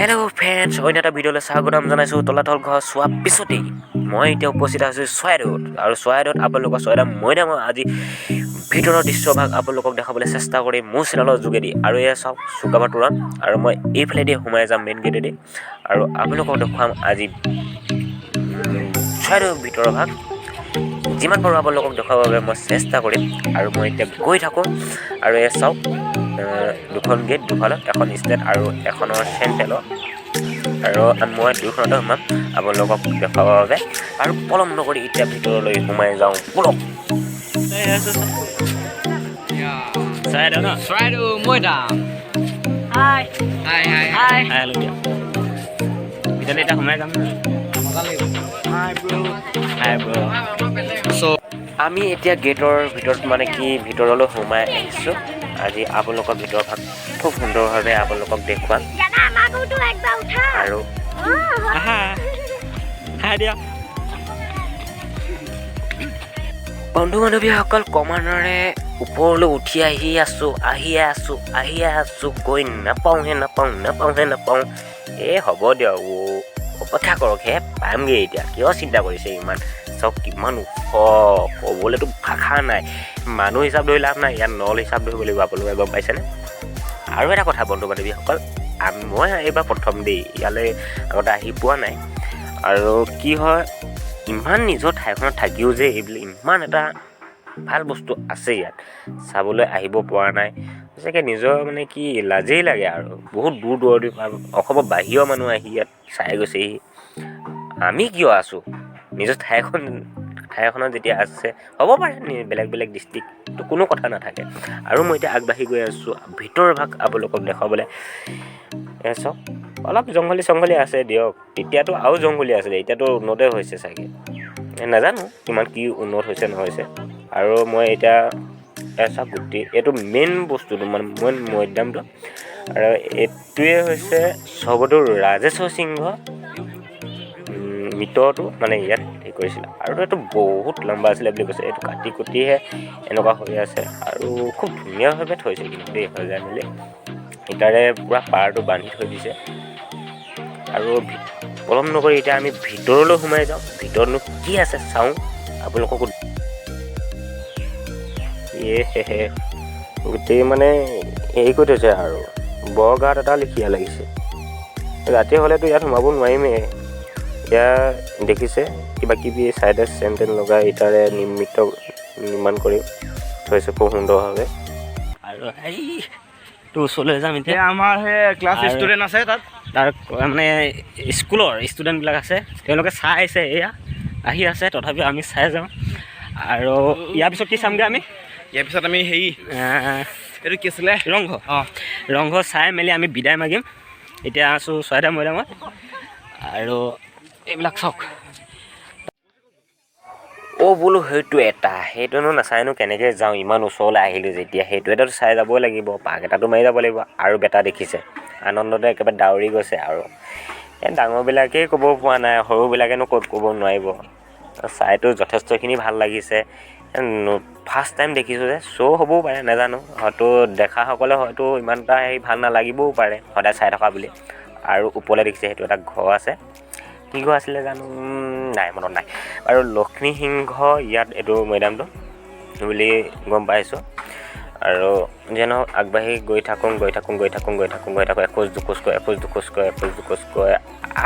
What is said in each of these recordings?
Hello' friends, অন্য এটা ভিডিঅ'লৈ স্বাগতম জনাইছোঁ। তলাতল ঘৰ চোৱাৰ পিছতেই মই এতিয়া উপস্থিত আছোঁ চৰাইদেউত। আৰু চৰাইদেউত আপোনালোকৰ চৰাইদেউ মৈদামৰ আজি ভিতৰৰ দৃশ্যভাগ আপোনালোকক দেখাবলৈ চেষ্টা কৰিম মোৰ চেনেলৰ যোগেদি। আৰু এয়া চাওক চুকাফা তোৰণ, আৰু মই এইফালেদি সোমাই যাম মেইন গেটেদি, আৰু আপোনালোকক দেখুৱাম আজি চৰাইদেউৰ ভিতৰৰ ভাগ। যিমান পাৰোঁ আপোনালোকক দেখুৱাবৰ বাবে মই চেষ্টা কৰিম। আৰু মই এতিয়া গৈ থাকোঁ। আৰু এয়া চাওক দুখন গেট, দুফালত এখন ষ্টেট আৰু এখনৰ চেণ্ট্ৰেলৰ, আৰু মই দুয়োখনতে সোমাম আপোনালোকক দেখুৱাবৰ বাবে। আৰু পলম নকৰি এতিয়া ভিতৰলৈ সোমাই যাওঁ বলক। চৰাইদেউ মৈদাম। হাই হাই হাই হাই হেল্ল' দিয়া ভিতৰলৈ এতিয়া সোমাই যাম। আমি এতিয়া গেটৰ ভিতৰত মানে কি ভিতৰলৈ সোমাই আহিছোঁ। আজি আপোনালোকৰ ভিতৰ ভাগ খুব সুন্দৰভাৱে আপোনালোকক দেখুৱাম। জানা আমাকোতো একবাৰ উঠা আৰু বন্ধু বান্ধৱীসকল, ক্ৰমান্বয়ে ওপৰলৈ উঠি আহিয়ে আছোঁ গৈ নাপাওঁ। এই হ'ব দিয়ক, অপেক্ষা কৰকহে, পামগৈ এতিয়া। কিয় চিন্তা কৰিছে ইমান? চব কিমান ওখ, ক'বলৈতো ভাষা নাই। মানুহ হিচাপ ধৰি লাভ নাই, ইয়াত নল হিচাপ ধৰিব লাগিব। আপোনালোকে গম পাইছেনে? আৰু এটা কথা বন্ধু বান্ধৱীসকল, মই এইবাৰ প্ৰথম দেই, ইয়ালৈ আগতে আহি পোৱা নাই। আৰু কি হয়, ইমান নিজৰ ঠাইখনত থাকিও যে এইবিলাক ইমান এটা ভাল বস্তু আছে ইয়াত চাবলৈ আহিব পৰা নাই, সঁচাকৈ নিজৰ মানে কি লাজেই লাগে। আৰু বহুত দূৰ দূৰণিৰ পৰা অসমৰ বাহিৰৰ মানুহ আহি ইয়াত চাই গৈছেহি। আমি কিয় আছোঁ নিজৰ ঠাইখনত যেতিয়া আছে, হ'ব পাৰে বেলেগ বেলেগ ডিষ্ট্ৰিক্ট, কোনো কথা নাথাকে। আৰু মই এতিয়া আগবাঢ়ি গৈ আছোঁ ভিতৰৰ ভাগ আপোনালোকক দেখুৱাবলৈ। চাওক, অলপ জংঘলী আছে দিয়ক। তেতিয়াতো আৰু জংঘলী আছিলে, এতিয়াতো উন্নতেই হৈছে চাগে, নাজানো কিমান কি উন্নত হৈছে নহৈছে। আৰু মই এতিয়া চাওক গোটেই এইটো মেইন বস্তুটো মানে মৈদামটো, আৰু এইটোৱে হৈছে স্বৰ্গদেউ ৰাজেশ্বৰ সিংহ মৃতটো মানে ইয়াত হেৰি কৰিছিলে। আৰু এইটো বহুত লম্বা আছিলে বুলি কৈছে, এইটো কাটি কুটিহে এনেকুৱা হৈ আছে। আৰু খুব ধুনীয়াভাৱে থৈছে কিন্তু দেই, সজাই মেলি ইটাৰে পূৰা পাৰটো বান্ধি থৈ দিছে। আৰু পলম নকৰি এতিয়া আমি ভিতৰলৈ সোমাই যাওঁ। ভিতৰতনো কি আছে চাওঁ, আপোনালোককো গোটেই মানে হেৰি কৰি থৈছে। আৰু বৰ গাঁত এটা লিখীয়া লাগিছে। ৰাতি হ'লেতো ইয়াত সোমাব নোৱাৰিমেই। ইয়াত দেখিছে কিবা কিবি চাইডে চেণ্টেল লগাই ইটাৰে নিৰ্মাণ কৰি থৈছে খুব সুন্দৰভাৱে। আৰু তোৰ ওচৰলৈ যাম এতিয়া। আমাৰ সেই ক্লাছ ষ্টুডেণ্ট আছে তাত, তাৰ মানে স্কুলৰ ষ্টুডেণ্টবিলাক আছে, তেওঁলোকে চাই আহিছে, এয়া আহি আছে। তথাপিও আমি চাই যাওঁ। আৰু ইয়াৰ পিছত কি চামগৈ আমি? ইয়াৰ পিছত আমি হেৰি এইটো কি আছিলে, ৰংঘৰ। ৰংঘৰ চাই মেলি আমি বিদায় মাগিম। এতিয়া আছোঁ চৰাইদেউ মৈদামত। আৰু এইবিলাক চাওক, বোলো সেইটোনো নাচায়নো কেনেকৈ যাওঁ? ইমান ওচৰলৈ আহিলোঁ যেতিয়া, সেইটো এটাতো চাই যাবই লাগিব, পাক এটাতো মাৰি যাব লাগিব। আৰু বেটা দেখিছে, আনন্দতে একেবাৰে দাউৰি গৈছে। আৰু ডাঙৰবিলাকেই ক'ব পৰা নাই, সৰুবিলাকেনো ক'ত ক'ব নোৱাৰিব। চাইতো যথেষ্টখিনি ভাল লাগিছে। ফাৰ্ষ্ট টাইম দেখিছোঁ যে, শ্ব' হ'বও পাৰে নাজানো, হয়তো দেখাসকলে হয়তো ইমান এটা হেৰি ভাল নালাগিবও পাৰে সদায় চাই থকা বুলি। আৰু ওপৰলৈ দেখিছে সেইটো এটা ঘৰ আছে, কি ঘৰ আছিলে জানো, নাই মনত নাই। আৰু লক্ষ্মী সিংহ ইয়াত এইটো মৈদামটো বুলি গম পাইছোঁ। আৰু যেন আগবাঢ়ি গৈ থাকোঁ। এখোজ দুখোজকৈ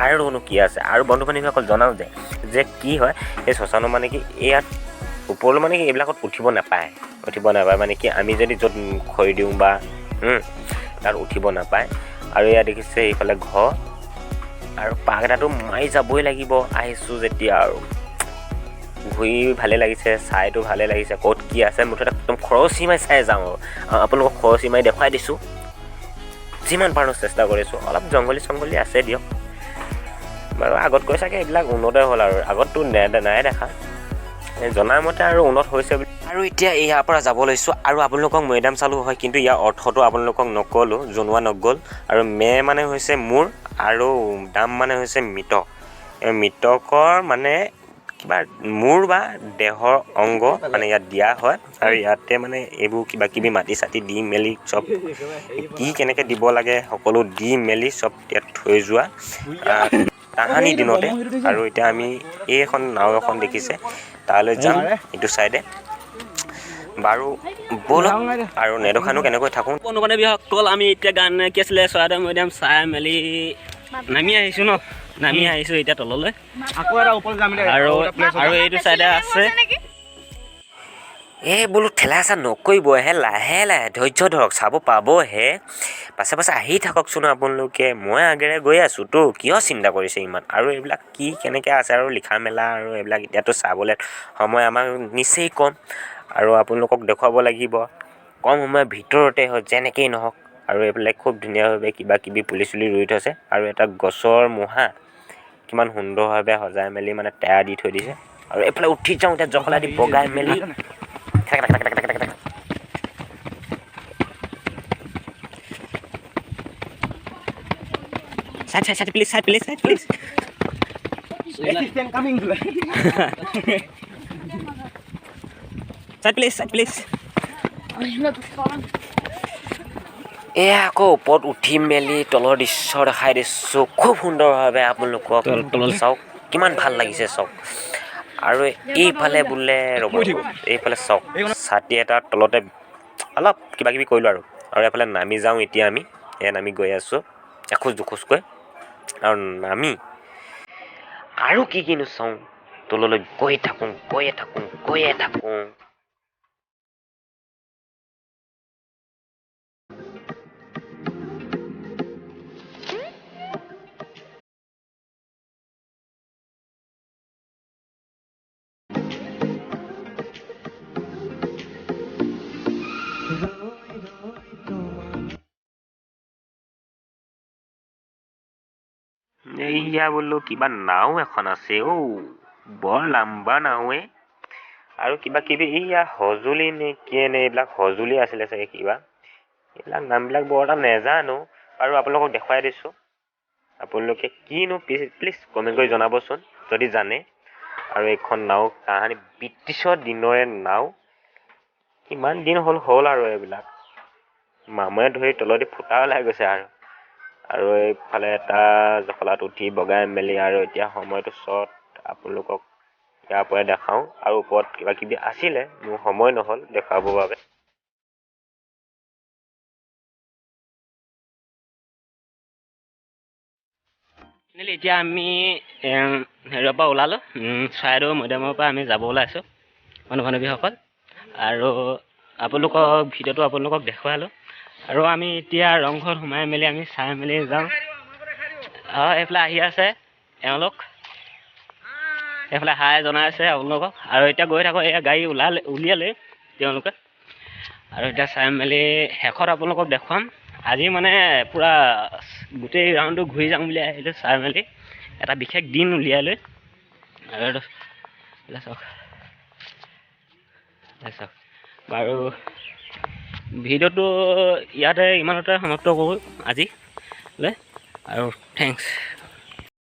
আৰুনো কি আছে? আৰু বন্ধু বান্ধৱীসকল জনাওঁ যে কি হয়, এই শ্মশানৰ মানে কি ইয়াত ওপৰলৈ মানে কি এইবিলাকত উঠিব নাপায় মানে কি আমি যদি য'ত খৰি দিওঁ বা তাত উঠিব নাপায়। আৰু ইয়াত দেখিছে এইফালে ঘৰ, আৰু পাক এটাতো মাৰি যাবই লাগিব আহিছোঁ যেতিয়া। আৰু ঘূৰি ভালেই লাগিছে, চাইতো ভালেই লাগিছে। ক'ত কি আছে মুঠতে একদম খৰচি মাৰি চাই যাওঁ। আৰু আপোনালোকক খৰচি মাৰি দেখুৱাই দিছোঁ, যিমান পাৰোঁ চেষ্টা কৰিছোঁ। অলপ জংঘলী আছে দিয়ক বাৰু, আগতকৈ চাগে এইবিলাক উন্নতই হ'ল। আৰু আগততো নাই দেখা, জনামতে আৰু উন্নত হৈছে বুলি। আৰু এতিয়া ইয়াৰ পৰা যাব লৈছোঁ। আৰু আপোনালোকক মৈদাম চালোঁ হয়, কিন্তু ইয়াৰ অৰ্থটো আপোনালোকক জনোৱা নগ'ল। আৰু মানে হৈছে মোৰ, আৰু দাম মানে হৈছে মৃতকৰ মানে কিবা মূৰ বা দেহৰ অংগ মানে ইয়াত দিয়া হয় আৰু ইয়াতে মানে এইবোৰ কিবা কিবি মাটি চাটি দি মেলি চব কি কেনেকৈ দিব লাগে সকলো দি মেলি চব ইয়াত থৈ যোৱা তাহানি দিনতে। আৰু এতিয়া আমি এইখন নাও এখন দেখিছে তালৈ যাম এইটো চাইডে বাৰু ব'লক আৰু নেদেখানো কেনেকৈ থাকোঁ। বন্ধু-বান্ধৱীসকল আমি এতিয়া গান কি আছিলে চৰাইদেউ মৈদাম চাই মেলি নামি আহিছোঁ ন, নামি আহিছোঁ এতিয়া তললৈ আকৌ এটা ওপৰত যাম আৰু এইটো চাইডে আছে এই বোলো ঠেলা হেঁচা নকৰিবহে, লাহে লাহে ধৈৰ্য ধৰক, চাব পাবহে, পাছে পাছে আহি থাককচোন আপোনালোকে। মই আগেৰে গৈ আছোঁতো, কিয় চিন্তা কৰিছে ইমান। আৰু এইবিলাক কি কেনেকৈ আছে আৰু লিখা মেলা আৰু এইবিলাক এতিয়াতো চাবলৈ সময় আমাক নিচেই কম আৰু আপোনালোকক দেখুৱাব লাগিব কম সময়ৰ ভিতৰতে হয় যেনেকেই নহওক। আৰু এইবিলাক খুব ধুনীয়াভাৱে কিবা কিবি পুলি চুলি ৰুই থৈছে আৰু এটা গছৰ মূঢ়া কিমান সুন্দৰভাৱে সজাই মেলি মানে টেৰা দি থৈ দিছে। আৰু এইফালে উঠি যাওঁ এতিয়া জখলা দি বগাই মেলি side please side please side please side please এয়া আকৌ ওপৰত উঠি মেলি তলৰ দৃশ্য দেখাই দিছোঁ খুব সুন্দৰভাৱে আপোনালোকক। চাওক কিমান ভাল লাগিছে চাওক। আৰু এইফালে বোলে ৰ'ব এইফালে চাওক ছাতি এটাৰ তলতে অলপ কিবা কিবি কৰিলোঁ আৰু এইফালে নামি যাওঁ এতিয়া আমি এয়া নামি গৈ আছোঁ এখোজ দুখোজকৈ। আৰু নামি আৰু কি কিনো চাওঁ, তললৈ গৈয়ে থাকোঁ। এইয়া বোলো কিবা নাও এখন আছে বৰ লাম্বা নাওৱে। আৰু কিবা কিবি এইয়া সঁজুলি নে কি নে এইবিলাক সঁজুলি আছিলে চাগে কিবা, এইবিলাক নামবিলাক বৰ এটা নেজানো। আৰু আপোনালোকক দেখুৱাই দিছোঁ, আপোনালোকে কিনো প্লিজ কমেণ্ট কৰি জনাবচোন যদি জানে। আৰু এইখন নাও কাহানি ব্ৰিটিছৰ দিনৰে নাও, কিমান দিন হ'ল আৰু এইবিলাক মামুৱে ধৰি তলদি ফুটা ওলাই গৈছে। আৰু এইফালে এটা জখলাত উঠি বগাই মেলি আৰু এতিয়া সময়টো শ্বৰ্ট আপোনালোকক ইয়াৰ পৰাই দেখাওঁ। আৰু ওপৰত কিবা কিবি আছিলে, মোৰ সময় নহ'ল দেখুৱাবৰ বাবে। এতিয়া আমি হেৰিৰ পৰা ওলালোঁ, চৰাইদেউ মৈদামৰ পৰা আমি যাব ওলাইছোঁ বন্ধু-বান্ধৱীসকল। আৰু ভিডিঅ'টো আপোনালোকক দেখুৱালোঁ। আৰু আমি এতিয়া ৰংঘৰত সোমাই মেলি আমি চাই মেলি যাওঁ। এইফালে আহি আছে এওঁলোক, এইফালে হাই জনাই আছে আপোনালোকক। আৰু এতিয়া গৈ থাকোঁ, এয়া গাড়ী উলিয়ালে তেওঁলোকে। আৰু এতিয়া চাই মেলি শেষত আপোনালোকক দেখুৱাম। আজি মানে পূৰা গোটেই ৰাউণ্ডটো ঘূৰি যাম বুলি আহিলোঁ চাই মেলি, এটা বিশেষ দিন উলিয়াই লৈ। আৰু চাওক বাৰু ভিডিঅ'টো ইয়াতে ইমানতে সমাপ্ত কৰোঁ আজিলৈ। আৰু থেংকছ।